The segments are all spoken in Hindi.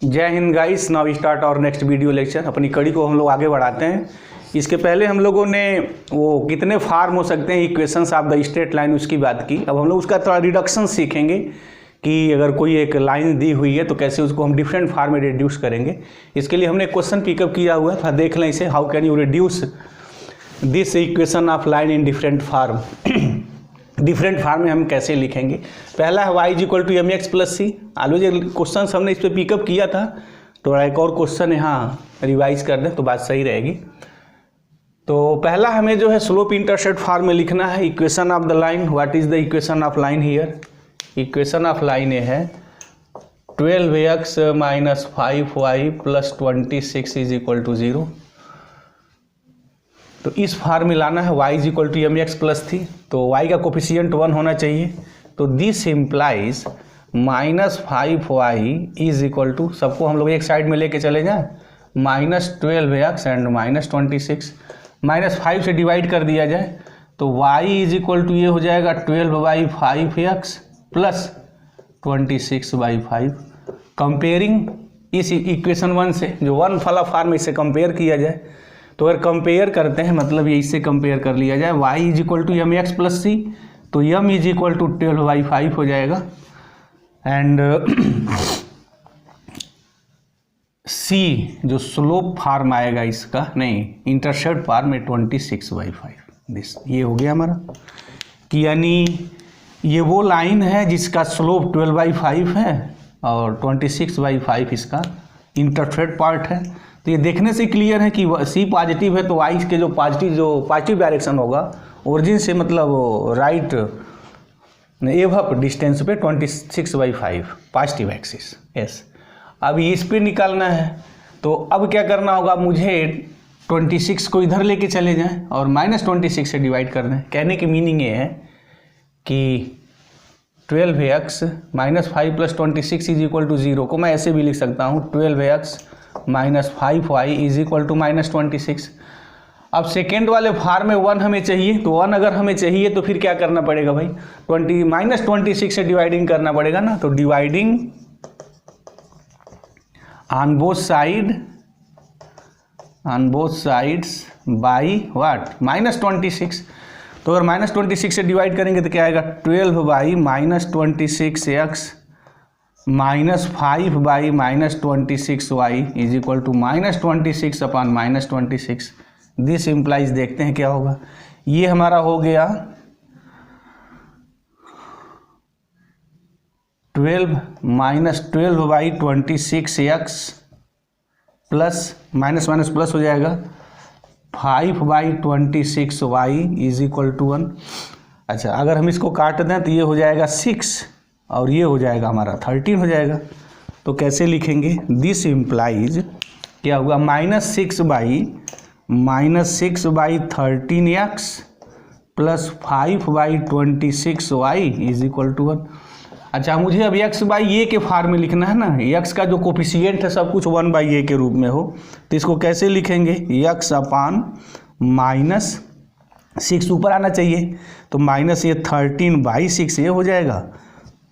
जय हिंद गाइस। नाउ स्टार्ट और नेक्स्ट वीडियो लेक्चर। अपनी कड़ी को हम लोग आगे बढ़ाते हैं। इसके पहले हम लोगों ने वो कितने फार्म हो सकते हैं equations of the straight line उसकी बात की। अब हम लोग उसका थोड़ा रिडक्शन सीखेंगे कि अगर कोई एक लाइन दी हुई है तो कैसे उसको हम डिफरेंट फार्म में रिड्यूस करेंगे। इसके लिए हमने क्वेश्चन पिकअप किया हुआ था, देख लें इसे। How can you reduce this equation of line in different form. Different form में हम कैसे लिखेंगे। पहला है y equal to M X plus C. आलू जो क्वेश्चन हमने इस पर पिकअप किया था, तो एक और क्वेश्चन यहाँ रिवाइज कर दें तो बात सही रहेगी। तो पहला हमें जो है स्लोप इंटरसेप्ट फार्म में लिखना है equation of the line. What is the equation of line here. Equation of line ये है 12x minus 5y plus 26 is equal to 0। तो इस फार्म में लाना है y equal to M X plus थी, तो y का कोफिशिएंट 1 होना चाहिए। तो this implies minus 5y is equal to, सबको हम लोग एक साइड में लेके चले जाएं, minus 12x and minus 26। Minus 5 से डिवाइड कर दिया जाए तो y इज इक्वल टू ये हो जाएगा 12/5x प्लस 26/5। कंपेयरिंग इस इक्वेशन 1 से, जो 1 वाला फार्म इससे कंपेयर किया जाए, तो अगर कंपेयर करते हैं मतलब ये इससे कंपेयर कर लिया जाए y is equal to M X plus C, तो m इज इक्वल टू 12/5 हो जाएगा एंड c जो स्लोप फार्म आएगा इसका, नहीं इंटरसेप्ट फार्म में 26/5। दिस ये हो गया हमारा कि यानी ये वो लाइन है जिसका स्लोप 12/5 है और 26/5 इसका इंटरसेप्ट पार्ट है। तो ये देखने से क्लियर है कि सी पॉजिटिव है, तो y के जो पॉजिटिव डायरेक्शन होगा ओरिजिन से, मतलब राइट एवप डिस्टेंस पे 26/5 पॉजिटिव एक्सिस। यस, अब इस पे निकालना है। तो अब क्या करना होगा, मुझे 26 को इधर लेके चले जाएं और माइनस 26 से डिवाइड कर दें। कहने की मीनिंग ये है कि 12x minus 5 plus 26 is equal to 0 को मैं ऐसे भी लिख सकता हूँ 12x minus 5y is equal to minus 26। अब सेकेंड वाले फार्म में 1 हमें चाहिए, तो 1 अगर हमें चाहिए तो फिर क्या करना पड़ेगा भाई, माइनस 26 से डिवाइडिंग करना पड़ेगा ना। तो dividing on both sides by what, minus 26। तो अगर माइनस 26 से डिवाइड करेंगे तो क्या आएगा, 12 by minus 26x minus 5 by minus 26y is equal to minus 26 upon minus 26। This implies, देखते हैं क्या होगा। ये हमारा हो गया 12 minus 12 by 26x plus minus minus plus हो जाएगा 5 by 26y is equal to 1। अच्छा, अगर हम इसको काट दें तो ये हो जाएगा 6 और ये हो जाएगा हमारा 13 हो जाएगा। तो कैसे लिखेंगे, दिस इम्प्लाइज क्या होगा, minus 6 by 13x plus 5 by 26y is equal to 1। अच्छा, मुझे अब x बाई ए के फार्म में लिखना है ना। x का जो कोफिशिएंट है सब कुछ 1/a के रूप में हो, तो इसको कैसे लिखेंगे, x अपान माइनस 6 ऊपर आना चाहिए, तो माइनस ये 13/6 ये हो जाएगा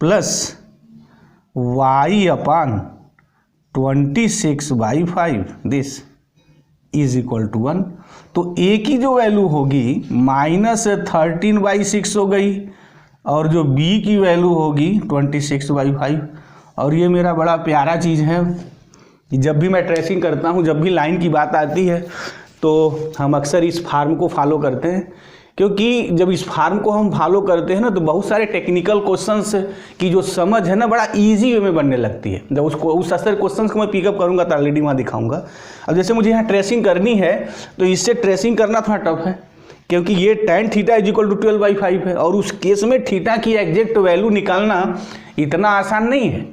plus y upon 26/5 this is equal to 1। तो a की जो वैल्यू होगी माइनस 13/6 हो गई और जो b की वैल्यू होगी 26/5। और ये मेरा बड़ा प्यारा चीज़ है, जब भी मैं ट्रेसिंग करता हूँ, जब भी लाइन की बात आती है तो हम अक्सर इस फार्म को फॉलो करते हैं, क्योंकि जब इस फार्म को हम फॉलो करते हैं ना तो बहुत सारे टेक्निकल क्वेश्चंस की जो समझ है ना बड़ा इजी वे में बनने लगती है। जब उस असर क्वेश्चंस को मैं पिकअप करूँगा तो ऑलरेडी वहाँ दिखाऊंगा। अब जैसे मुझे यहाँ ट्रेसिंग करनी है तो इससे ट्रेसिंग करना थोड़ा टफ है, क्योंकि ये tan theta is equal to 12/5 है और उस केस में थीटा की एग्जैक्ट वैल्यू निकालना इतना आसान नहीं है।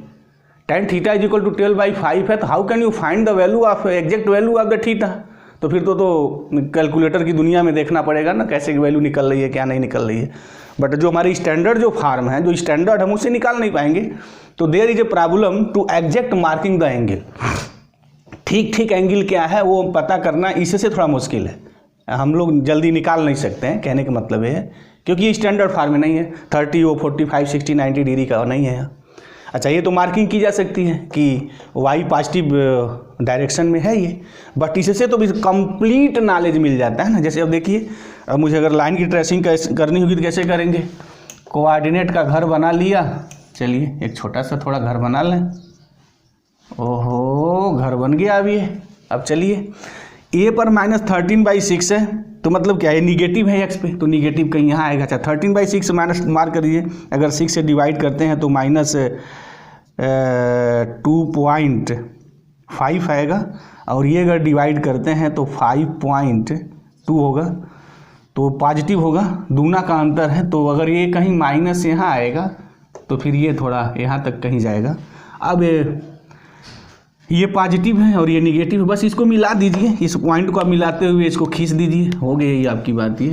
tan theta is equal to 12/5 है, तो how can you find the value of exact value of the theta. तो फिर तो कैलकुलेटर की दुनिया में देखना पड़ेगा ना कैसे वैल्यू निकल रही है क्या नहीं निकल रही है। बट जो हमारी स्टैंडर्ड जो फार्म है, जो स्टैंडर्ड हम उसे निकाल नहीं पाएंगे। तो there is a problem to exact marking the angle. ठीक एंगल क्या है वो पता करना इससे थोड़ा मुश्किल है, हम लोग जल्दी निकाल नहीं सकते हैं। कहने का मतलब ये है क्योंकि ये स्टैंडर्ड फार्म में नहीं है, 30 हो 45 60 90 डिग्री का नहीं है। अच्छा, ये तो मार्किंग की जा सकती है कि वाई पॉजिटिव डायरेक्शन में है ये, बट इससे तो भी कंप्लीट नॉलेज मिल जाता है ना। जैसे अब देखिए, अब मुझे अगर लाइन की ट्रेसिंग करनी होगी तो कैसे करेंगे, कोऑर्डिनेट का घर बना लिया। चलिए एक छोटा सा थोड़ा घर बना लें। ओहो, घर बन गया अब ये। अब चलिए, ए पर -13/6 है, तो मतलब क्या है, निगेटिव है एक्स पे, तो निगेटिव कहीं यहाँ आएगा। अच्छा, 13/6 माइनस मार्क कर दीजिए। अगर 6 से डिवाइड करते हैं तो -2.5 आएगा, और ये अगर डिवाइड करते हैं तो 5.2 होगा, तो पॉजिटिव होगा, दूना का अंतर है। तो अगर ये कहीं माइनस यहाँ आएगा तो फिर ये थोड़ा यहाँ तक कहीं जाएगा। अब ये पॉजिटिव है और ये निगेटिव है, बस इसको मिला दीजिए, इस पॉइंट को आप मिलाते हुए इसको खींच दीजिए, हो गई ये आपकी बात, ये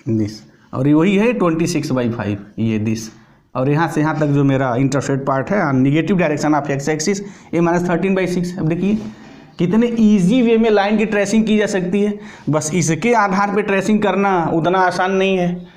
दिस, और ये वही है 26/5, ये दिस, और यहाँ से यहाँ तक जो मेरा इंटरसेप्ट पार्ट है negative direction of x axis, ये -13/6। अब देखिए कितने इजी वे में लाइन की ट्रेसिंग की जा सकती है। बस इसके आधार पे ट्रेसिंग करना उतना आसान नहीं है,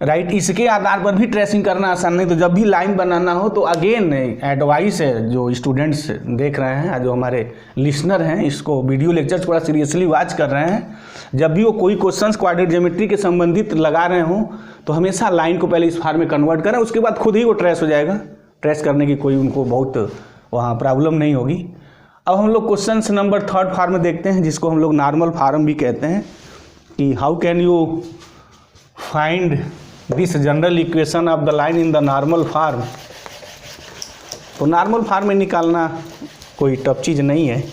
राइट। इसके आधार पर भी ट्रेसिंग करना आसान नहीं। तो जब भी लाइन बनाना हो तो अगेन एडवाइस है, जो स्टूडेंट्स देख रहे हैं, जो हमारे लिसनर हैं, इसको वीडियो लेक्चर थोड़ा सीरियसली वॉच कर रहे हैं, जब भी वो कोई क्वेश्चंस क्वाड्रेटिक ज्योमेट्री के संबंधित लगा रहे हों तो हमेशा लाइन को पहले इस फॉर्म में कन्वर्ट करें, उसके बाद खुद ही वो ट्रेस हो जाएगा। ट्रेस करने की कोई उनको बहुत वहाँ प्रॉब्लम नहीं होगी। अब हम लोग क्वेश्चन नंबर 3 फॉर्म में देखते हैं, जिसको हम लोग नॉर्मल फॉर्म भी कहते हैं, कि how can you find this general equation of the line in the normal form. तो नॉर्मल फॉर्म में निकालना कोई टफ चीज़ नहीं है।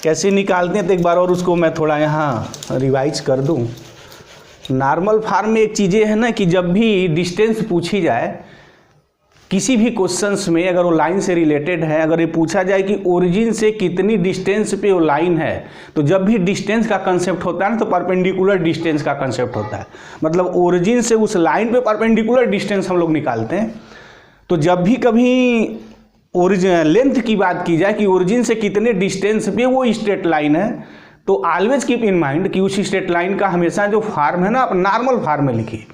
कैसे निकालते हैं तो एक बार और उसको मैं थोड़ा यहाँ रिवाइज कर दूँ। नॉर्मल फॉर्म में एक चीज़ें है ना कि जब भी डिस्टेंस पूछी जाए किसी भी क्वेश्चंस में, अगर वो लाइन से रिलेटेड है, अगर ये पूछा जाए कि ओरिजिन से कितनी डिस्टेंस पे वो लाइन है, तो जब भी डिस्टेंस का कंसेप्ट होता है ना तो परपेंडिकुलर डिस्टेंस का कंसेप्ट होता है। मतलब ओरिजिन से उस लाइन पे परपेंडिकुलर डिस्टेंस हम लोग निकालते हैं। तो जब भी कभी ओरिजिन लेंथ की बात की जाए कि ओरिजिन से कितने डिस्टेंस पे वो स्ट्रेट लाइन है, तो ऑलवेज कीप इन माइंड कि उस स्ट्रेट लाइन का हमेशा जो फॉर्म है ना आप नॉर्मल फॉर्म में लिखिए,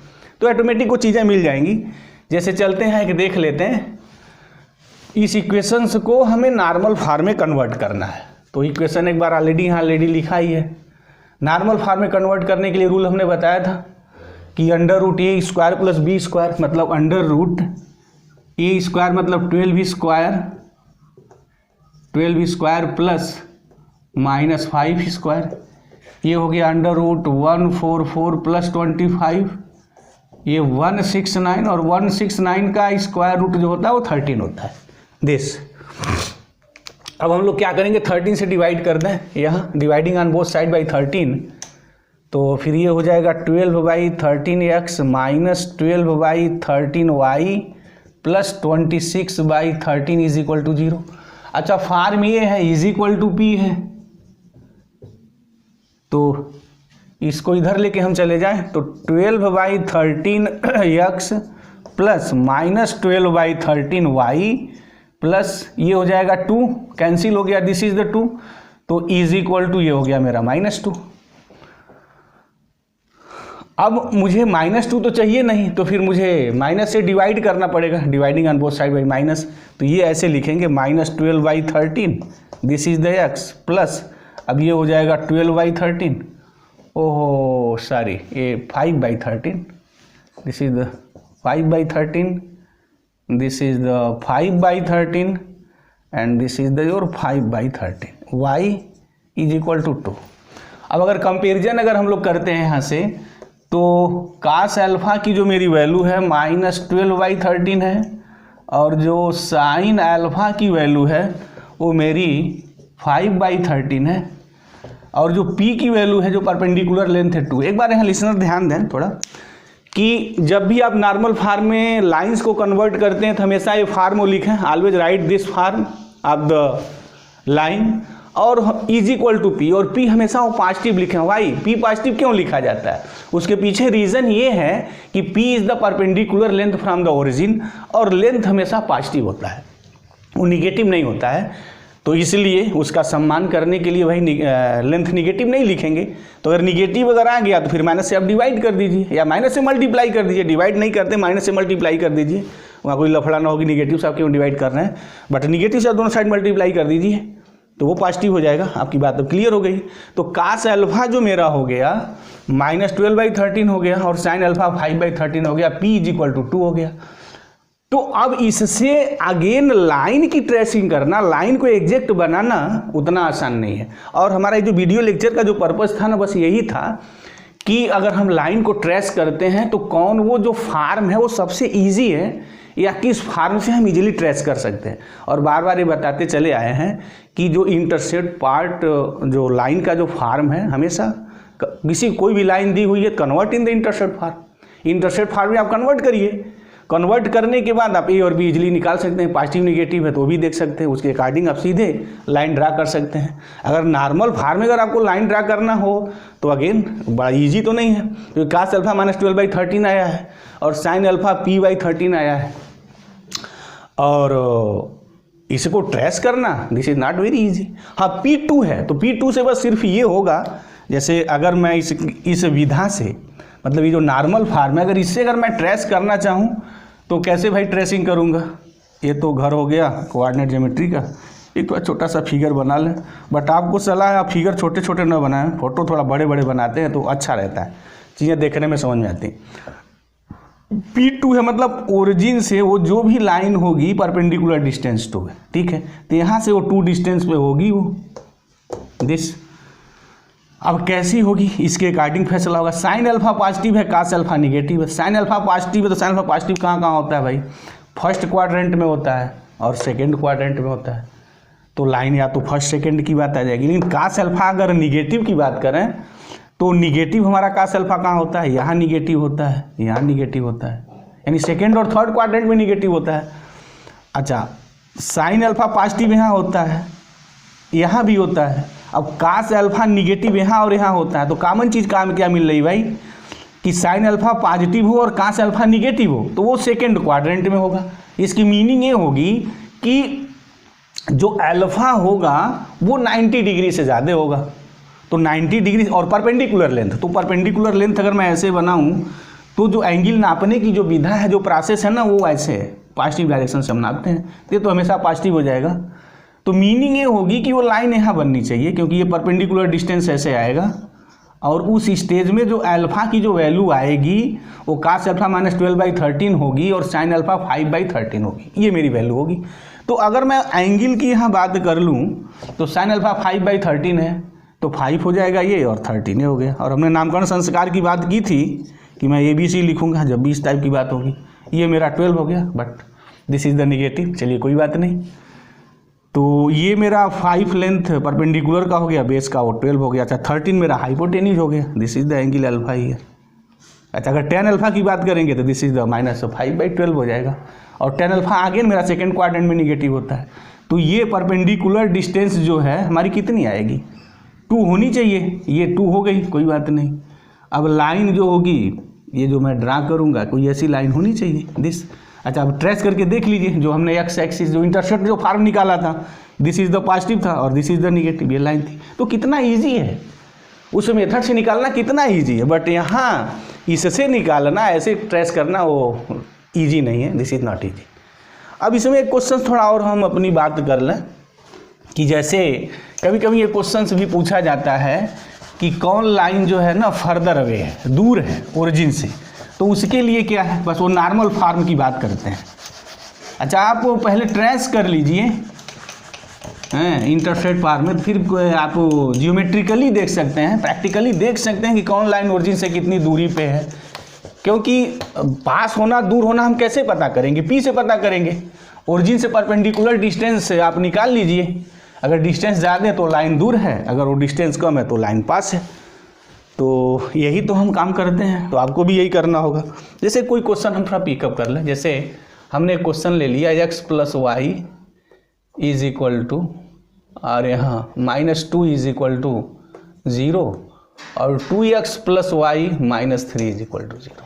तो ऑटोमेटिक वो चीज़ें मिल जाएंगी। जैसे चलते हैं कि देख लेते हैं, इस इक्वेशंस को हमें नॉर्मल फॉर्म में कन्वर्ट करना है। तो इक्वेशन एक बार ऑलरेडी लिखा ही है। नॉर्मल फॉर्म में कन्वर्ट करने के लिए रूल हमने बताया था कि √a² + b² मतलब √a² मतलब 12b² प्लस -5², ये हो गया √144 + 25, ये 169, और 169 का स्क्वायर रूट जो होता है वो 13 होता है दिस। अब हम लोग क्या करेंगे, 13 से डिवाइड कर दें, यहाँ dividing on both side by 13, तो फिर ये हो जाएगा 12/13x - 12/13y + 26/13 = 0। अच्छा, फॉर्म ये है =p है, तो इसको इधर लेके हम चले जाएं तो 12/13x प्लस -12/13y प्लस ये हो जाएगा 2, कैंसिल हो गया, दिस इज द 2, तो = ये हो गया मेरा -2। अब मुझे -2 तो चाहिए नहीं, तो फिर मुझे माइनस से डिवाइड करना पड़ेगा, dividing on both side by minus. तो ये ऐसे लिखेंगे -12/13 this is the x plus, अब ये हो जाएगा 12/13, ओहो सॉरी, ये 5/13, this is the 5/13, this is the 5/13 and this is the your 5/13, y = 2। अब अगर कंपेरिजन अगर हम लोग करते हैं यहाँ से, तो cos अल्फा की जो मेरी वैल्यू है -12/13 है, और जो sin अल्फा की वैल्यू है वो मेरी 5/13 है, और जो p की वैल्यू है जो परपेंडिकुलर लेंथ है 2। एक बार यहाँ लिसनर ध्यान दें थोड़ा कि जब भी आप नॉर्मल फॉर्म में लाइंस को कन्वर्ट करते हैं तो हमेशा ये फॉर्म लिखें, always right this form of the line, और = p, और p हमेशा वो पॉजिटिव लिखें। वाई p पॉजिटिव क्यों लिखा जाता है, उसके पीछे रीज़न ये है कि p is the perpendicular length from the origin, और लेंथ हमेशा पॉजिटिव होता है, वो निगेटिव नहीं होता है। तो इसलिए उसका सम्मान करने के लिए वही लेंथ निगेटिव नहीं लिखेंगे। तो अगर निगेटिव अगर आ गया तो फिर माइनस से आप डिवाइड कर दीजिए, या माइनस से मल्टीप्लाई कर दीजिए, डिवाइड नहीं करते माइनस से मल्टीप्लाई कर दीजिए, वहाँ कोई लफड़ा ना होगी निगेटिव से आप क्यों डिवाइड कर रहे हैं, बट निगेटिव से दोनों साइड मल्टीप्लाई कर दीजिए तो वो पॉजिटिव हो जाएगा। आपकी बात तो क्लियर हो गई। तो कास अल्फा जो मेरा हो गया -12/13 हो गया और साइन अल्फा 5/13 हो गया, p = 2 हो गया। तो अब इससे अगेन लाइन की ट्रेसिंग करना, लाइन को एग्जैक्ट बनाना उतना आसान नहीं है। और हमारा जो वीडियो लेक्चर का जो पर्पस था ना, बस यही था कि अगर हम लाइन को ट्रेस करते हैं तो कौन वो जो फार्म है वो सबसे ईजी है या किस फार्म से हम इजीली ट्रेस कर सकते हैं। और बार बार ये बताते चले आए हैं कि जो इंटरसेप्ट पार्ट जो लाइन का जो फार्म है, हमेशा किसी कोई भी लाइन दी हुई है, convert in the intercept form. Intercept form में आप कन्वर्ट करिए, कन्वर्ट करने के बाद आप ए और बी इजीली निकाल सकते हैं। पॉजिटिव निगेटिव है तो वो भी देख सकते हैं, उसके अकॉर्डिंग आप सीधे लाइन ड्रा कर सकते हैं। अगर नॉर्मल फार्म में अगर आपको लाइन ड्रा करना हो तो अगेन बड़ा इजी तो नहीं है, क्योंकि कास अल्फा -12/13 आया है और साइन अल्फा p/13 आया है और इसको ट्रेस करना this is not very easy. हाँ P2 है तो P2 से बस सिर्फ ये होगा, जैसे अगर मैं इस विधा से, मतलब ये जो नॉर्मल फार्म है, अगर इससे अगर मैं ट्रेस करना चाहूँ तो कैसे भाई ट्रेसिंग करूँगा। ये तो घर हो गया कोऑर्डिनेट ज्योमेट्री का, एक तो छोटा सा फिगर बना लें, बट आपको सलाह है आप फिगर छोटे छोटे न बनाएं, फोटो थोड़ा बड़े बड़े बनाते हैं तो अच्छा रहता है, चीज़ें देखने में समझ में आती हैं। P2 है मतलब ओरिजिन से वो जो भी लाइन होगी परपेंडिकुलर डिस्टेंस टू है, ठीक है, तो यहाँ से वो 2 डिस्टेंस पे होगी वो दिस। अब कैसी होगी इसके अकॉर्डिंग फैसला होगा। साइन अल्फा पॉजिटिव है, कास अल्फा निगेटिव है। साइन अल्फा पॉजिटिव है तो साइन अल्फा पॉजिटिव कहाँ कहाँ होता है भाई, फर्स्ट क्वाड्रेंट में होता है और सेकंड क्वाड्रेंट में होता है, तो लाइन या तो फर्स्ट सेकंड की बात आ जाएगी। लेकिन कास अल्फा अगर निगेटिव की बात करें तो निगेटिव हमारा कास अल्फा कहाँ होता है, यहाँ निगेटिव होता है, यहाँ निगेटिव होता है, यानी सेकंड और थर्ड क्वाड्रेंट में निगेटिव होता है। अच्छा, साइन अल्फा पॉजिटिव यहाँ होता है, यहाँ भी होता है। अब कास अल्फा निगेटिव यहाँ और यहाँ होता है, तो कॉमन चीज़ काम क्या मिल रही भाई कि साइन अल्फा पॉजिटिव हो और कास अल्फा निगेटिव हो तो वो सेकंड क्वाड्रेंट में होगा। इसकी मीनिंग ये होगी कि जो अल्फा होगा वो 90 डिग्री से ज़्यादा होगा, तो 90 डिग्री और परपेंडिकुलर लेंथ, तो परपेंडिकुलर लेंथ अगर मैं ऐसे बनाऊँ तो जो एंगल नापने की जो विधा है, जो प्रोसेस है ना, वो ऐसे है, पॉजिटिव डायरेक्शन से हम नापते हैं, ये तो हमेशा पॉजिटिव हो जाएगा। तो मीनिंग ये होगी कि वो लाइन यहाँ बननी चाहिए क्योंकि ये परपेंडिकुलर डिस्टेंस ऐसे आएगा और उस स्टेज में जो अल्फा की जो वैल्यू आएगी वो कास अल्फा -12/13 होगी और साइन अल्फा 5/13 होगी, ये मेरी वैल्यू होगी। तो अगर मैं एंगल की यहाँ बात कर लूँ तो साइन अल्फा 5/13 है तो 5 हो जाएगा ये और 13 हो गया। और हमने नामकरण संस्कार की बात की थी कि मैं ABC लिखूँगा जब भी इस टाइप की बात होगी, ये मेरा 12 हो गया, but this is the negative, चलिए कोई बात नहीं। तो ये मेरा 5 लेंथ परपेंडिकुलर का हो गया, बेस का वो 12 हो गया। अच्छा, 13 मेरा हाइपोटेन्यूज हो गया, this is the angle alpha ही है। अच्छा, अगर tan अल्फा की बात करेंगे तो दिस इज द -5/12 हो जाएगा और tan अल्फा आगे मेरा सेकंड क्वाड्रेंट में निगेटिव होता है। तो ये परपेंडिकुलर डिस्टेंस जो है हमारी कितनी आएगी, 2 होनी चाहिए, ये 2 हो गई, कोई बात नहीं। अब लाइन जो होगी ये जो मैं ड्रा करूँगा कोई ऐसी लाइन होनी चाहिए दिस। अच्छा, अब ट्रेस करके देख लीजिए, जो हमने एक्स एक्सिस जो इंटरसेप्ट जो फार्म निकाला था, दिस इज द पॉजिटिव था और दिस इज द निगेटिव, ये लाइन थी। तो कितना इजी है, उस मेथड से निकालना कितना इजी है, बट यहाँ इससे निकालना, ऐसे ट्रेस करना वो इजी नहीं है, दिस इज नॉट इजी। अब इसमें एक क्वेश्चन थोड़ा और हम अपनी बात कर लें कि जैसे कभी कभी ये क्वेश्चन भी पूछा जाता है कि कौन लाइन जो है ना फर्दर अवे है, दूर है ओरिजिन से, तो उसके लिए क्या है, बस वो नॉर्मल फार्म की बात करते हैं। अच्छा, आप पहले ट्रेस कर लीजिए इंटरसेप्ट फार्म में, फिर आप जियोमेट्रिकली देख सकते हैं, प्रैक्टिकली देख सकते हैं कि कौन लाइन ओरिजिन से कितनी दूरी पे है। क्योंकि पास होना दूर होना हम कैसे पता करेंगे, P से पता करेंगे। ओरिजिन से परपेंडिकुलर डिस्टेंस आप निकाल लीजिए, अगर डिस्टेंस ज़्यादा है तो लाइन दूर है, अगर वो डिस्टेंस कम है तो लाइन पास है। तो यही तो हम काम करते हैं, तो आपको भी यही करना होगा। जैसे कोई क्वेश्चन हम थोड़ा पिकअप कर लें, जैसे हमने क्वेश्चन ले लिया x + y = और यहाँ -2 = 0 और 2x + y - 3 = 0।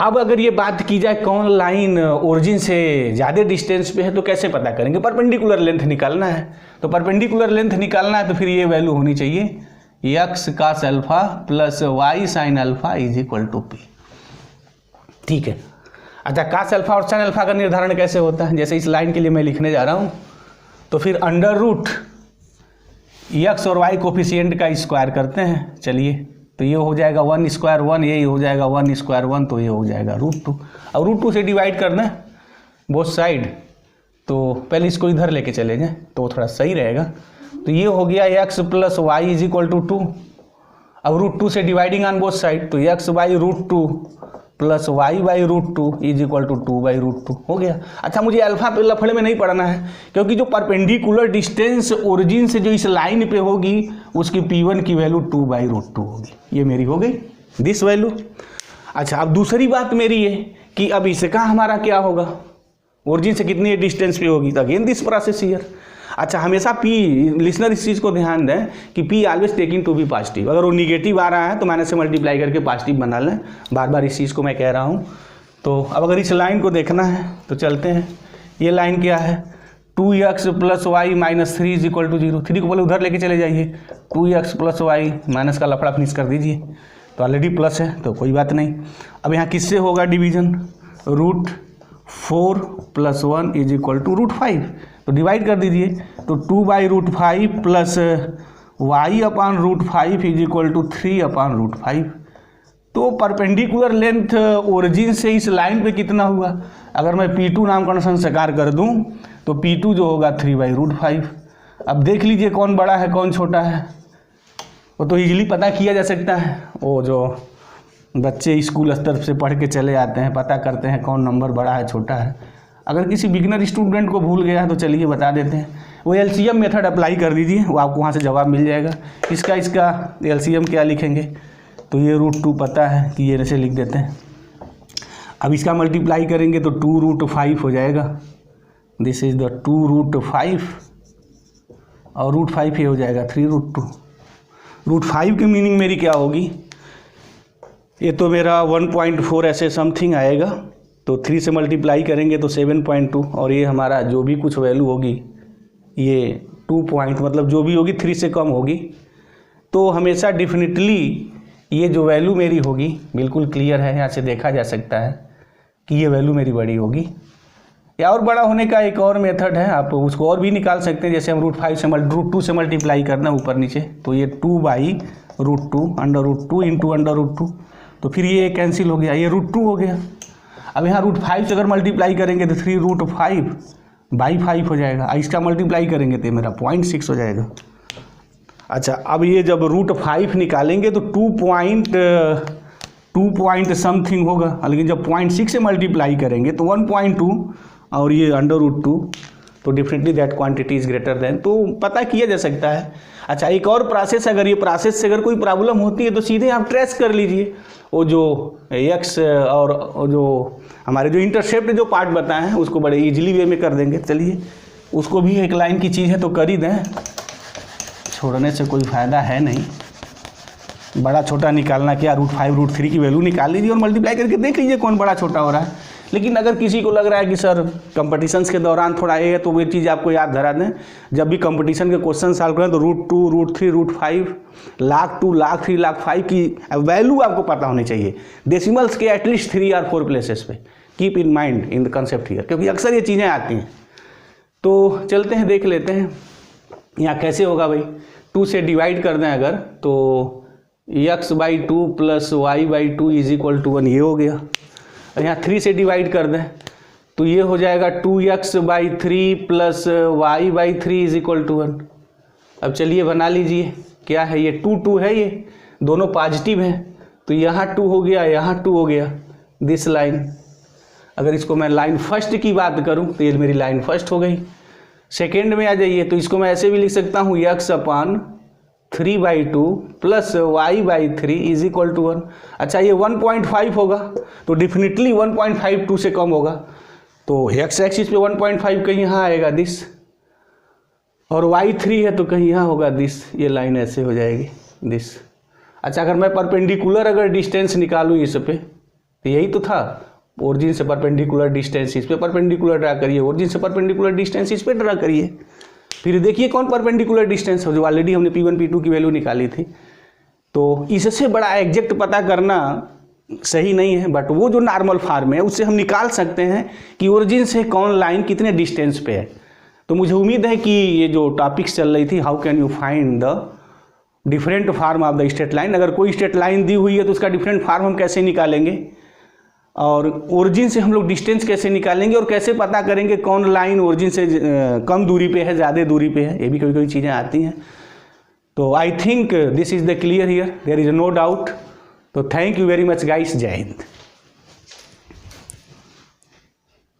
अब अगर ये बात की जाए कौन लाइन ओरिजिन से ज़्यादा डिस्टेंस पे है तो कैसे पता करेंगे, परपेंडिकुलर लेंथ निकालना है। तो परपेंडिकुलर लेंथ निकालना है तो फिर ये वैल्यू होनी चाहिए x cos alpha + y sin alpha = P, ठीक है। अच्छा, कास अल्फा और साइन अल्फा का निर्धारण कैसे होता है, जैसे इस लाइन के लिए मैं लिखने जा रहा हूँ, तो फिर अंडर रूट एक्स और वाई कोफिशिएंट का स्क्वायर करते हैं। चलिए, तो ये हो जाएगा 1 स्क्वायर 1, ये हो जाएगा 1 स्क्वायर 1, तो ये हो जाएगा √2। अब √2 से डिवाइड करना है बोथ साइड, तो पहले इसको इधर लेके चले जाएं तो थोड़ा सही रहेगा। तो ये हो गया x + y = 2। अब √2 से डिवाइडिंग ऑन बोथ साइड, तो x बाई √2 + y बाई √2 = 2/√2 हो गया। अच्छा, मुझे अल्फा पे लफड़े में नहीं पढ़ना है, क्योंकि जो परपेंडिकुलर डिस्टेंस ओरिजिन से जो इस लाइन पे होगी उसकी P1 की वैल्यू 2/√2 होगी। ये मेरी हो गई दिस वैल्यू। अच्छा, अब दूसरी बात मेरी ये कि अब इसका हमारा क्या होगा, ओरिजिन से कितनी डिस्टेंस पे होगी, तो अगेन दिस प्रोसेस हियर। अच्छा, हमेशा P, लिसनर इस चीज़ को ध्यान दें कि P always taking to be positive. अगर वो निगेटिव आ रहा है तो माइनस से मल्टीप्लाई करके पॉजिटिव बना लें, बार बार इस चीज़ को मैं कह रहा हूँ। तो अब अगर इस लाइन को देखना है तो चलते हैं। ये लाइन क्या है, 2x + y - 3 = 0। 3 को बोले उधर लेके चले जाइए, 2x + y, माइनस का लफड़ा फिनिश कर दीजिए, तो ऑलरेडी प्लस है तो कोई बात नहीं। अब यहाँ किससे होगा डिवीजन, √4 + 1 = √5, तो डिवाइड कर दीजिए, तो 2/√5 + y/√5 = 3/√5। तो परपेंडिकुलर लेंथ ओरिजिन से इस लाइन पे कितना हुआ, अगर मैं P2 नामकरण साकार कर दूं तो P2 जो होगा 3/√5। अब देख लीजिए कौन बड़ा है कौन छोटा है, वो तो इजीली पता किया जा सकता है। वो जो बच्चे स्कूल स्तर से पढ़ के चले आते हैं, पता करते हैं कौन नंबर बड़ा है छोटा है। अगर किसी बिगनर स्टूडेंट को भूल गया है तो चलिए बता देते हैं, वो LCM मेथड अप्लाई कर दीजिए, वो आपको वहाँ से जवाब मिल जाएगा। इसका LCM क्या लिखेंगे, तो ये √2 पता है कि ये ऐसे लिख देते हैं। अब इसका मल्टीप्लाई करेंगे तो 2√5 हो जाएगा, दिस इज द 2√5, और √5 ये हो जाएगा 3√2। √5 की मीनिंग मेरी क्या होगी, ये तो मेरा 1.4 ऐसे समथिंग आएगा, तो 3 से मल्टीप्लाई करेंगे तो 7.2, और ये हमारा जो भी कुछ वैल्यू होगी ये 2 पॉइंट, मतलब जो भी होगी 3 से कम होगी। तो हमेशा डेफिनेटली ये जो वैल्यू मेरी होगी बिल्कुल क्लियर है, यहाँ से देखा जा सकता है कि ये वैल्यू मेरी बड़ी होगी। या और बड़ा होने का एक और मेथड है, आप उसको और भी निकाल सकते हैं, जैसे हम √2 से मल्टीप्लाई करना ऊपर नीचे, तो ये 2/√2 √2 इंटू √2, तो फिर ये कैंसिल हो गया, ये √2 हो गया। अब यहाँ √5 से अगर मल्टीप्लाई करेंगे तो 3√5/5 हो जाएगा, इसका मल्टीप्लाई करेंगे तो मेरा 0.6 हो जाएगा। अच्छा, अब ये जब √5 निकालेंगे तो 2 पॉइंट समथिंग होगा, लेकिन जब 0.6 से मल्टीप्लाई करेंगे तो 1.2, और ये √2, तो definitely that quantity is greater than, तो पता किया जा सकता है। अच्छा, एक और प्रोसेस, अगर ये प्रोसेस से अगर कोई प्रॉब्लम होती है तो सीधे आप ट्रेस कर लीजिए, वो जो x और जो हमारे जो इंटरसेप्ट जो पार्ट बताए हैं उसको बड़े इजीली वे में कर देंगे। चलिए, उसको भी एक लाइन की चीज़ है तो कर ही दें, छोड़ने से कोई फ़ायदा है नहीं। बड़ा छोटा निकालना क्या, √5 √3 की वैल्यू निकाल लीजिए और मल्टीप्लाई करके देख लीजिए कौन बड़ा छोटा हो रहा है। लेकिन अगर किसी को लग रहा है कि सर कंपटीशंस के दौरान थोड़ा ये है, तो वो चीज़ आपको याद धरा दें, जब भी कंपटीशन के क्वेश्चन सॉल्व करें तो √2 √3 √5 लाख 2 लाख 3 लाख 5 की वैल्यू आपको पता होनी चाहिए, डेसिमल्स के एटलीस्ट 3 और 4 प्लेसेस पे। Keep in mind in the concept here, क्योंकि अक्सर ये चीज़ें आती हैं। तो चलते हैं देख लेते हैं यहाँ कैसे होगा भाई। 2 से डिवाइड कर दें अगर, तो x/2 + y/2 = 1, ये हो गया। यहाँ 3 से डिवाइड कर दें तो ये हो जाएगा 2x/3 + y/3 = 1। अब चलिए बना लीजिए, क्या है ये 2 है, ये दोनों पॉजिटिव हैं, तो यहाँ 2 हो गया, यहाँ 2 हो गया, दिस लाइन। अगर इसको मैं लाइन फर्स्ट की बात करूँ तो ये मेरी लाइन फर्स्ट हो गई। सेकेंड में आ जाइए तो इसको मैं ऐसे भी लिख सकता हूँ, x/3/2 + y/3 = 1। अच्छा, ये 1.5 होगा तो डेफिनेटली 1.5 2 से कम होगा, तो x एक्सिस पे 1.5 कहीं यहाँ आएगा दिस, और y3 है तो कहीं यहाँ होगा दिस, ये लाइन ऐसे हो जाएगी दिस। अच्छा, अगर मैं परपेंडिकुलर अगर डिस्टेंस निकालूँ इस पे, तो यही तो था, ओरिजिन से परपेंडिकुलर डिस्टेंस इस पे परपेंडिकुलर ड्रा करिए, ओरिजिन से परपेंडिकुलर डिस्टेंस इस पे ड्रा करिए, फिर देखिए कौन परपेंडिकुलर डिस्टेंस हो, जो ऑलरेडी हमने P1 P2 की वैल्यू निकाली थी। तो इससे बड़ा एग्जैक्ट पता करना सही नहीं है, बट वो जो नॉर्मल फार्म है उससे हम निकाल सकते हैं कि ओरिजिन से कौन लाइन कितने डिस्टेंस पे है। तो मुझे उम्मीद है कि ये जो टॉपिक्स चल रही थी, how can you find the different form of the straight line, अगर कोई स्ट्रेट लाइन दी हुई है तो उसका डिफरेंट फार्म हम कैसे निकालेंगे, और ओरिजिन से हम लोग डिस्टेंस कैसे निकालेंगे, और कैसे पता करेंगे कौन लाइन ओरिजिन से कम दूरी पे है, ज़्यादा दूरी पे है, ये भी कोई कोई चीज़ें आती हैं। तो I think this is the clear here, there is no doubt. तो thank you very much guys, जय हिंद।